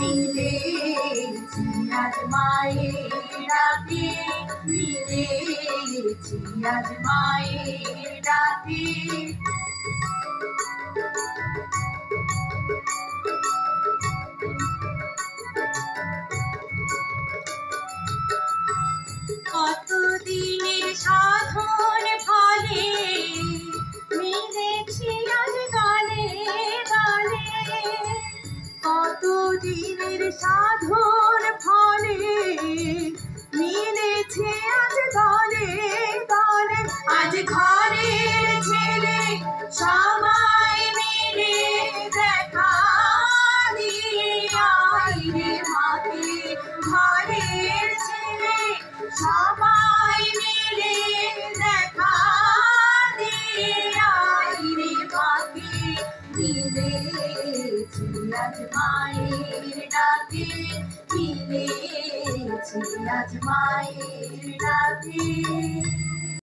মিলেছি আজ মায়ের ডাকে, মিলেছি আজ মায়ের ডাকে। কতদিনের সাধন ফলে মিলেছি আজ গানে গানে, কতদিনের সাধন ফলে মিলেছে আজ গানে গানে। আজ ঘরের ছেলে সবাই মিলে দেখা দিয়ে আয় রে মাকে, ঘরের ছেলে সবাই মিলে দেখা দিয়ে আয় রে মাকে। মিলেছি আজ মায়ের ডাকে, মিলেছি আজ মায়ের ডাকে।